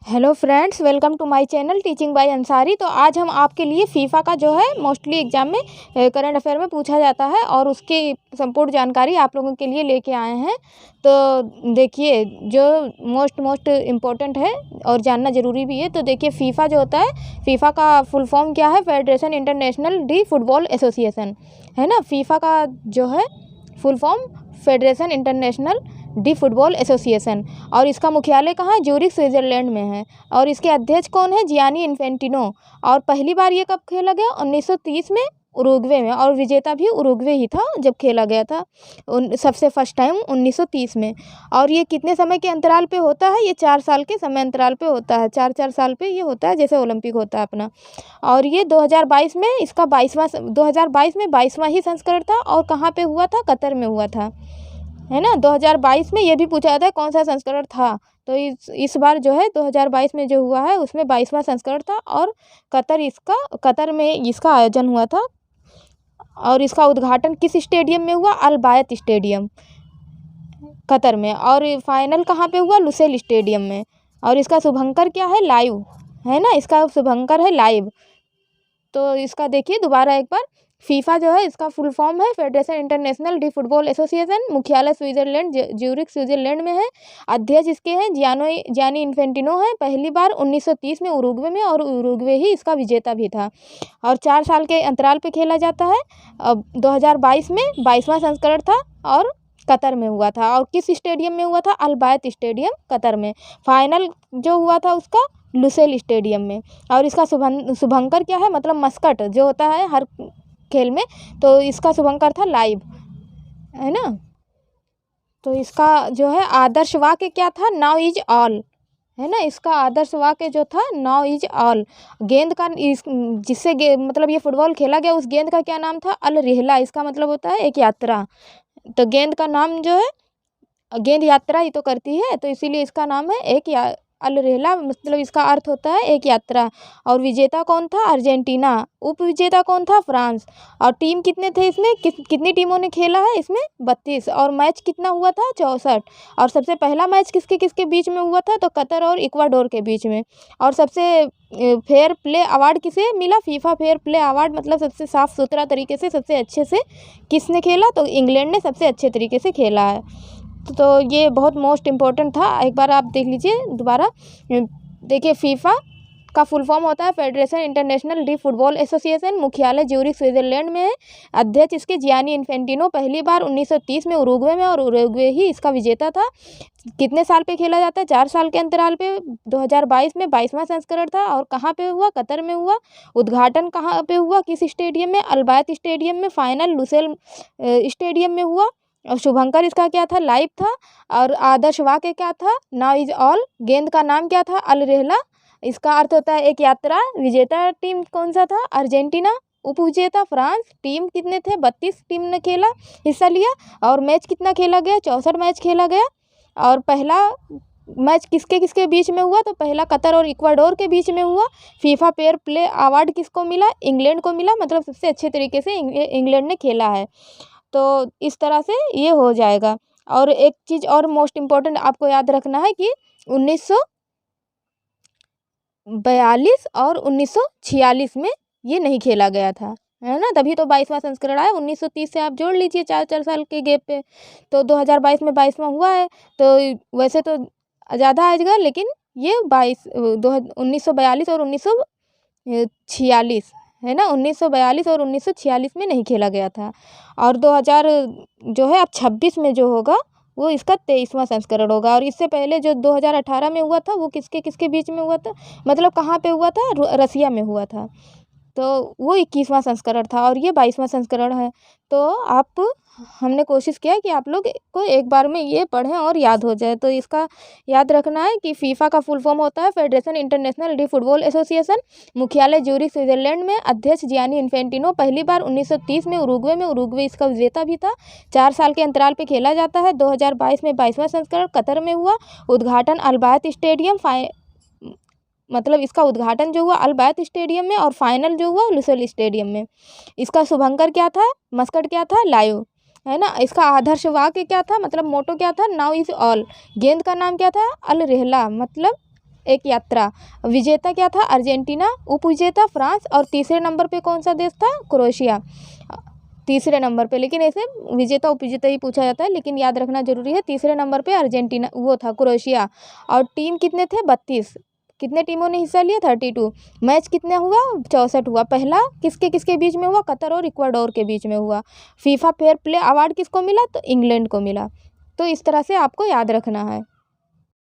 Hello friends, welcome to my channel teaching by Ansari. तो आज हम आपके लिए फीफा का जो है मोस्टली एग्जाम में करंट अफेयर में पूछा जाता है और उसकी संपूर्ण जानकारी आप लोगों के लिए लेके आए हैं। तो देखिए, जो मोस्ट इम्पोर्टेंट है और जानना ज़रूरी भी है। तो देखिए, फीफा जो होता है, फीफा का फुल फॉर्म क्या है? Federation international D football association, है ना। फीफा का जो है full form federation international D football association, और इसका मुख्यालय कहाँ है? ज्यूरिख, स्विट्जरलैंड में है। और इसके अध्यक्ष कौन है? Gianni Infantino. और पहली बार ये कब खेला गया? 1930 में उरुग्वे में, और विजेता भी उरुग्वे ही था जब खेला गया था सबसे फर्स्ट टाइम 1930 में। और ये कितने समय के अंतराल पे होता है? ये 4 साल के समय अंतराल पे होता है। 4 साल पे ये होता है, जैसे ओलंपिक होता है अपना। और ये 2022 में इसका 2022 में 22वां ही संस्करण था। और कहाँ पे हुआ था? कतर में हुआ था, है ना। 2022 में ये भी पूछा जाता है कौन सा संस्करण था। तो इस बार जो है 2022 में जो हुआ है उसमें 22वां संस्करण था, और कतर में इसका आयोजन हुआ था। और इसका उद्घाटन किस स्टेडियम में हुआ? अल बायत स्टेडियम, कतर में। और फाइनल कहाँ पे हुआ? लुसेल स्टेडियम में। और इसका शुभंकर क्या है? लाइव, है ना। इसका शुभंकर है लाइव। तो इसका देखिए दोबारा एक बार, फीफा जो है इसका फुल फॉर्म है federation international D football association. मुख्यालय स्विट्जरलैंड, ज्यूरिख, स्विट्जरलैंड में है। अध्यक्ष इसके हैं जियानी इन्फेंटिनो है। पहली बार 1930 में उरुग्वे में, और उरुग्वे ही इसका विजेता भी था। और 4 साल के अंतराल पे खेला जाता है। अब 2022 में 22वां संस्करण था, और कतर में हुआ था। और किस स्टेडियम में हुआ था? अल बायत स्टेडियम, कतर में। फाइनल जो हुआ था उसका लुसेल स्टेडियम में। और इसका शुभंकर क्या है? मतलब मस्कट जो होता है हर खेल में, तो इसका शुभंकर था लाइव, है ना। तो इसका जो है आदर्श वाक्य क्या था? नाउ इज ऑल, है ना। इसका आदर्श वाक्य जो था नाउ इज ऑल। गेंद का जिससे मतलब ये फुटबॉल खेला गया उस गेंद का क्या नाम था? अल रिहला। इसका मतलब होता है एक यात्रा। तो गेंद का नाम जो है, गेंद यात्रा ही तो करती है, तो इसीलिए इसका नाम है अल रेला, मतलब इसका अर्थ होता है एक यात्रा। और विजेता कौन था? अर्जेंटीना। उप विजेता कौन था? फ्रांस। और टीम कितने थे इसमें? कितनी टीमों ने खेला है इसमें? 32। और मैच कितना हुआ था? 64। और सबसे पहला मैच किसके किसके बीच में हुआ था? तो कतर और इक्वाडोर के बीच में। और सबसे फेयर प्ले अवार्ड किसे मिला? फीफा फेयर प्ले अवार्ड, मतलब सबसे साफ सुथरा तरीके से, सबसे अच्छे से किसने खेला? तो इंग्लैंड ने सबसे अच्छे तरीके से खेला है। तो ये बहुत मोस्ट इम्पोर्टेंट था। एक बार आप देख लीजिए दोबारा। देखिए, फीफा का फुल फॉर्म होता है federation international D football association. मुख्यालय ज्यूरिख, स्विट्जरलैंड में है। अध्यक्ष इसके जियानी इन्फेंटिनो। पहली बार 1930 में उरुग्वे में, और उरुग्वे ही इसका विजेता था। कितने साल पे खेला जाता है? 4 साल के अंतराल पे। 2022 में 22वां संस्करण था। और कहाँ पे हुआ? कतर में हुआ। उद्घाटन कहाँ पे हुआ? किस स्टेडियम में? अल बायत स्टेडियम में। फाइनल लुसेल स्टेडियम में हुआ। और शुभंकर इसका क्या था? लाइव था। और आदर्श वाक्य क्या था? Now is all. गेंद का नाम क्या था? अल रेहला। इसका अर्थ होता है एक यात्रा। विजेता टीम कौन सा था? अर्जेंटीना। उप विजेता फ्रांस। टीम कितने थे? 32 टीम ने खेला, हिस्सा लिया। और मैच कितना खेला गया? 64 मैच खेला गया। और पहला मैच किसके किसके बीच में हुआ? तो पहला कतर और इक्वाडोर के बीच में हुआ। फीफा फेयर प्ले अवार्ड किसको मिला? इंग्लैंड को मिला, मतलब सबसे अच्छे तरीके से इंग्लैंड ने खेला है। तो इस तरह से ये हो जाएगा। और एक चीज़ और मोस्ट इम्पोर्टेंट आपको याद रखना है कि 1942 और 1946 में ये नहीं खेला गया था, है ना। तभी तो 22वां संस्करण आया। 1930 से आप जोड़ लीजिए 4 साल के गैप पे, तो 2022 में 22वां हुआ है। तो वैसे तो ज़्यादा आएगा, लेकिन ये 1942 और 1946, है ना। 1942 और 1946 में नहीं खेला गया था। और 2000 जो है अब 26 में जो होगा वो इसका 23वां संस्करण होगा। और इससे पहले जो 2018 में हुआ था वो किसके किसके बीच में हुआ था? मतलब कहाँ पे हुआ था? रसिया में हुआ था। तो वो 21वां संस्करण था, और ये 22वां संस्करण है। तो हमने कोशिश किया कि आप लोग को एक बार में ये पढ़ें और याद हो जाए। तो इसका याद रखना है कि फीफा का फुल फॉर्म होता है federation international D football association. मुख्यालय ज्यूरिख, स्विट्जरलैंड में। अध्यक्ष जियानी इन्फेंटिनो। पहली बार 1930 में उरुग्वे में, उरुग्वे इसका विजेता भी था। 4 साल के अंतराल पे खेला जाता है। 2022 में 22वां संस्करण कतर में हुआ। उद्घाटन अल बायत स्टेडियम, मतलब इसका उद्घाटन जो हुआ अल बायत स्टेडियम में, और फाइनल जो हुआ लुसेल स्टेडियम में। इसका शुभंकर क्या था? मस्कट क्या था? लाइव, है ना। इसका आदर्श वाक्य क्या था? मतलब मोटो क्या था? Now is all. गेंद का नाम क्या था? अल रेहला, मतलब एक यात्रा। विजेता क्या था? अर्जेंटीना। उपविजेता फ्रांस। और तीसरे नंबर पे कौन सा देश था? क्रोएशिया। तीसरे नंबर पे, लेकिन ऐसे विजेता उपविजेता ही पूछा जाता है, लेकिन याद रखना जरूरी है। तीसरे नंबर पे अर्जेंटीना, वो था क्रोएशिया। और टीम कितने थे? 32। कितने टीमों ने हिस्सा लिया? 32। मैच कितने हुआ? 64 हुआ। पहला किसके किसके बीच में हुआ? कतर और इक्वाडोर के बीच में हुआ। फीफा फेयर प्ले अवार्ड किसको मिला? तो इंग्लैंड को मिला। तो इस तरह से आपको याद रखना है।